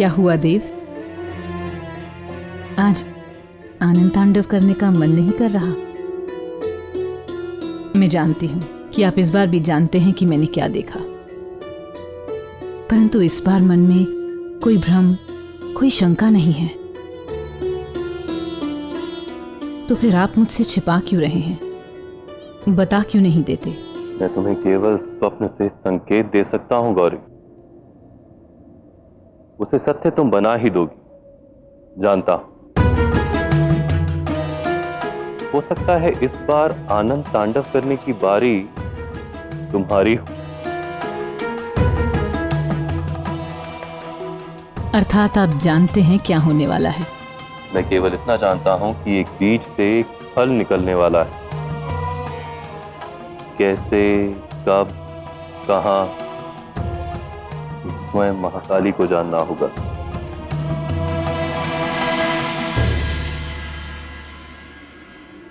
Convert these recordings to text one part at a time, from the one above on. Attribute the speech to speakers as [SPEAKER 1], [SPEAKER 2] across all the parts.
[SPEAKER 1] क्या हुआ देव? आज आनंद तांडव करने का मन नहीं कर रहा? मैं जानती हूं कि आप इस बार भी जानते हैं कि मैंने क्या देखा, परंतु इस बार मन में कोई भ्रम, कोई शंका नहीं है। तो फिर आप मुझसे छिपा क्यों रहे हैं? बता क्यों नहीं देते?
[SPEAKER 2] मैं तुम्हें केवल स्वप्न से संकेत दे सकता हूं गौरी। उसे सत्य तुम बना ही दोगी, जानता हूं। हो सकता है इस बार आनंद तांडव करने की बारी तुम्हारी हो।
[SPEAKER 1] अर्थात आप जानते हैं क्या होने वाला है?
[SPEAKER 2] मैं केवल इतना जानता हूं कि एक बीज से एक फल निकलने वाला है। कैसे, कब, कहां, स्वयं महाकाली को जानना होगा।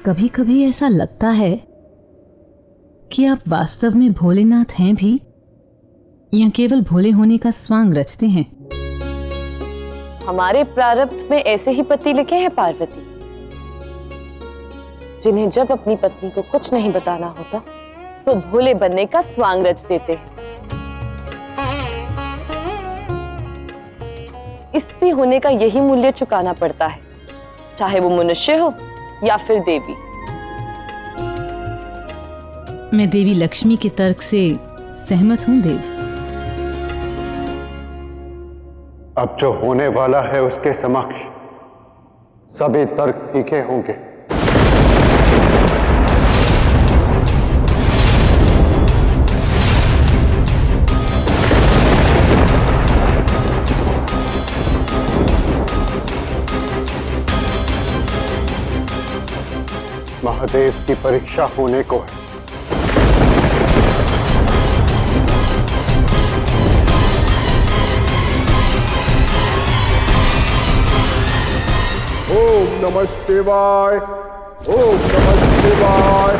[SPEAKER 1] कभी कभी ऐसा लगता है कि आप वास्तव में भोलेनाथ हैं भी या केवल भोले होने का स्वांग रचते हैं।
[SPEAKER 3] हमारे प्रारब्ध में ऐसे ही पति लिखे हैं पार्वती, जिन्हें जब अपनी पत्नी को कुछ नहीं बताना होता तो भोले बनने का स्वांग रच देते हैं। स्त्री होने का यही मूल्य चुकाना पड़ता है, चाहे वो मनुष्य हो या फिर देवी।
[SPEAKER 1] मैं देवी लक्ष्मी के तर्क से सहमत हूं देव।
[SPEAKER 4] अब जो होने वाला है उसके समक्ष सभी तर्क फीके होंगे। महादेव की परीक्षा होने को है।
[SPEAKER 5] ओम नमः शिवाय, ओम नमः शिवाय,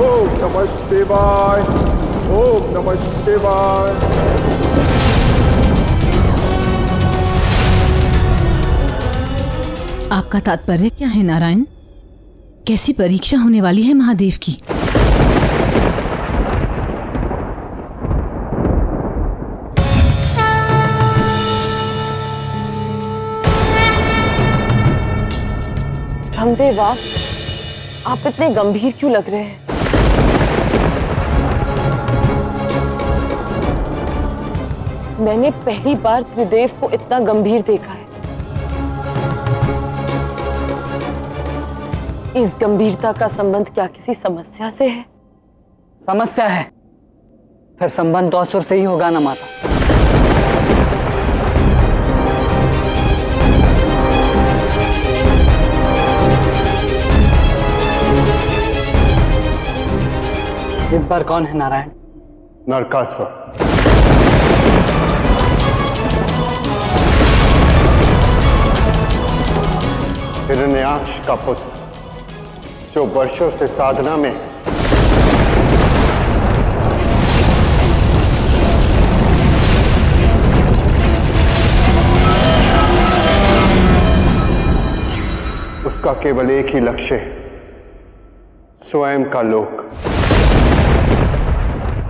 [SPEAKER 5] ओम नमः शिवाय, ओम नमः शिवाय।
[SPEAKER 1] आपका तात्पर्य क्या है नारायण? कैसी परीक्षा होने वाली है महादेव की?
[SPEAKER 3] रामदेव, आप इतने गंभीर क्यों लग रहे हैं? मैंने पहली बार त्रिदेव को इतना गंभीर देखा है। इस गंभीरता का संबंध क्या किसी समस्या से है?
[SPEAKER 6] समस्या है, फिर संबंध तो असुर से ही होगा ना माता। इस बार कौन है नारायण?
[SPEAKER 4] नरकासुर। हिरण्याक्ष का पुत्र, जो वर्षों से साधना में उसका केवल एक ही लक्ष्य है, स्वयं का लोक,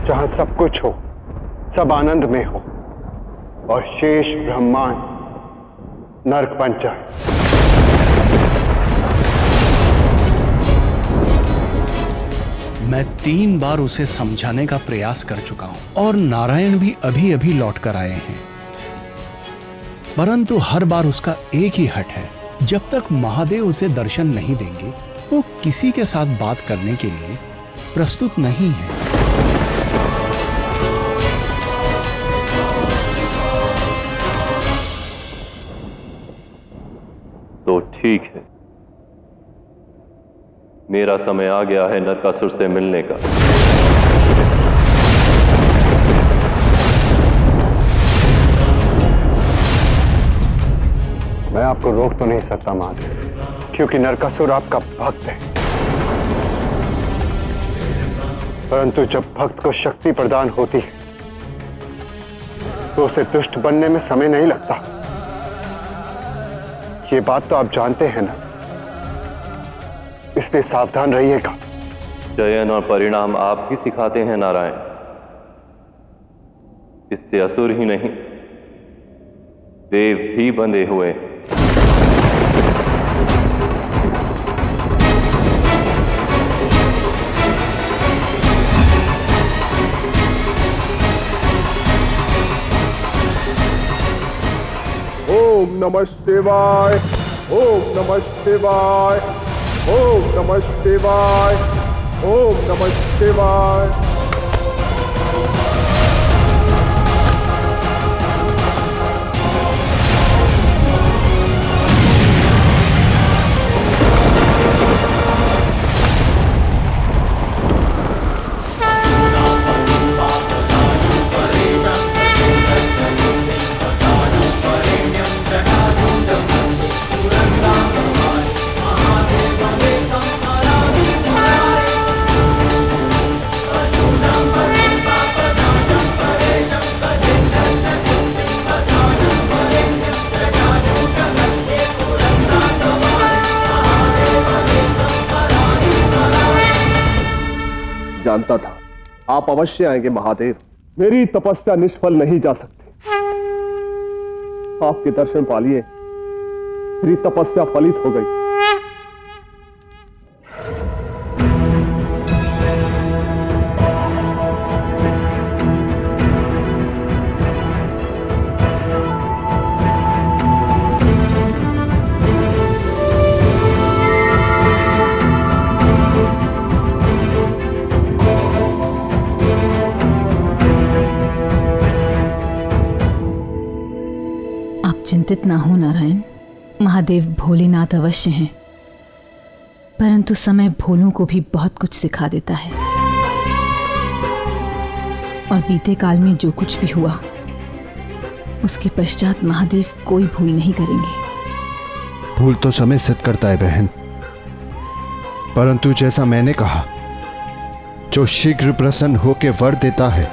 [SPEAKER 4] जहां सब कुछ हो, सब आनंद में हो और शेष ब्रह्मांड नरक बन जाए।
[SPEAKER 7] मैं 3 बार उसे समझाने का प्रयास कर चुका हूं और नारायण भी अभी अभी लौट कर आए हैं, परंतु हर बार उसका एक ही हट है, जब तक महादेव उसे दर्शन नहीं देंगे वो किसी के साथ बात करने के लिए प्रस्तुत नहीं है।
[SPEAKER 2] तो ठीक है, मेरा समय आ गया है नरकासुर से मिलने का।
[SPEAKER 4] मैं आपको रोक तो नहीं सकता महादेव, क्योंकि नरकासुर आपका भक्त है। परंतु जब भक्त को शक्ति प्रदान होती है तो उसे दुष्ट बनने में समय नहीं लगता। ये बात तो आप जानते हैं ना, इसलिए सावधान रहिएगा।
[SPEAKER 2] चयन और परिणाम आप ही सिखाते हैं नारायण। इससे असुर ही नहीं, देव भी बंधे हुए हैं।
[SPEAKER 5] ओम नमः शिवाय, ओम नमः शिवाय, ओम नमः शिवाय, ओम नमः शिवाय। जानता था आप अवश्य आएंगे महादेव। मेरी तपस्या निष्फल नहीं जा सकती। आपके दर्शन पा लिए, मेरी तपस्या फलित हो गई।
[SPEAKER 1] चिंतित ना हो नारायण, महादेव भोलेनाथ अवश्य हैं, परंतु समय भोलों को भी बहुत कुछ सिखा देता है। और बीते काल में जो कुछ भी हुआ, उसके पश्चात महादेव कोई भूल नहीं करेंगे।
[SPEAKER 4] भूल तो समय सिद्ध करता है बहन, परंतु जैसा मैंने कहा, जो शीघ्र प्रसन्न होकर वर देता है,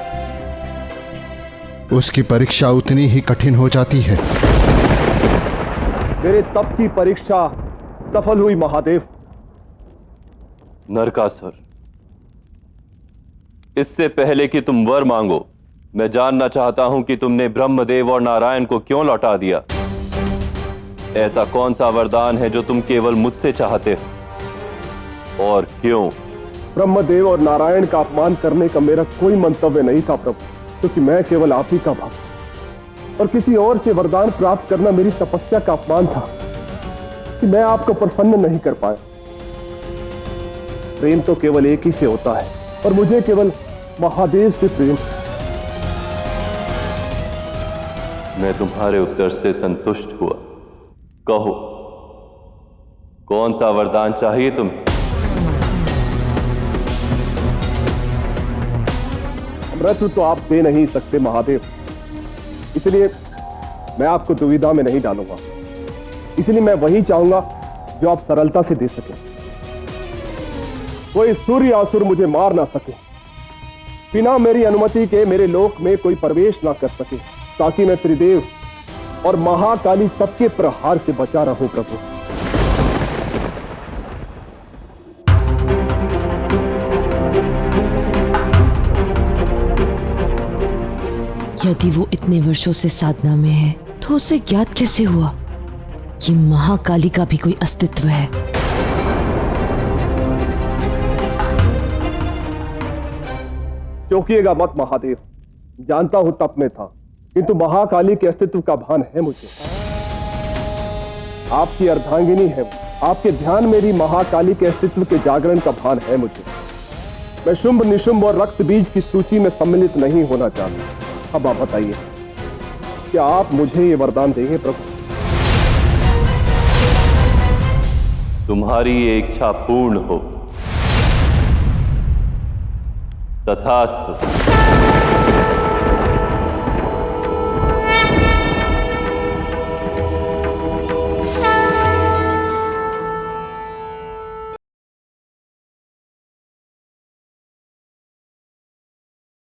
[SPEAKER 4] उसकी परीक्षा उतनी ही कठिन हो जाती है।
[SPEAKER 5] मेरे तप की परीक्षा सफल हुई महादेव।
[SPEAKER 2] नरकासुर, इससे पहले कि तुम वर मांगो, मैं जानना चाहता हूं कि तुमने ब्रह्मदेव और नारायण को क्यों लौटा दिया। ऐसा कौन सा वरदान है जो तुम केवल मुझसे चाहते हो, और क्यों?
[SPEAKER 5] ब्रह्मदेव और नारायण का अपमान करने का मेरा कोई मंतव्य नहीं था प्रभु, क्योंकि मैं केवल आप ही का भक्त, और किसी और से वरदान प्राप्त करना मेरी तपस्या का अपमान था कि मैं आपको प्रसन्न नहीं कर पाया। प्रेम तो केवल एक ही से होता है, और मुझे केवल महादेव से प्रेम।
[SPEAKER 2] मैं तुम्हारे उत्तर से संतुष्ट हुआ। कहो, कौन सा वरदान चाहिए तुम्हें?
[SPEAKER 5] अमृत तो आप दे नहीं सकते महादेव, इसलिए मैं आपको दुविधा में नहीं डालूंगा। इसलिए मैं वही चाहूंगा जो आप सरलता से दे सकें। कोई सूर्य असुर मुझे मार ना सके, बिना मेरी अनुमति के मेरे लोक में कोई प्रवेश ना कर सके, ताकि मैं त्रिदेव और महाकाली सबके प्रहार से बचा रहूं प्रभु।
[SPEAKER 8] यदि वो इतने वर्षों से साधना में है, तो उसे ज्ञात कैसे हुआ कि महाकाली का भी कोई अस्तित्व है?
[SPEAKER 5] चौंकिएगा मत महादेव, जानता हूं तप में था, किंतु महाकाली के अस्तित्व का भान है मुझे। आपकी अर्धांगिनी है, आपके ध्यान मेरी महाकाली के अस्तित्व के जागरण का भान है मुझे। मैं शुंभ निशुंभ और रक्त बीज की सूची में सम्मिलित नहीं होना चाहता। अब आप बताइए, क्या आप मुझे ये वरदान देंगे प्रभु?
[SPEAKER 2] तुम्हारी ये इच्छा पूर्ण हो। तथास्तु।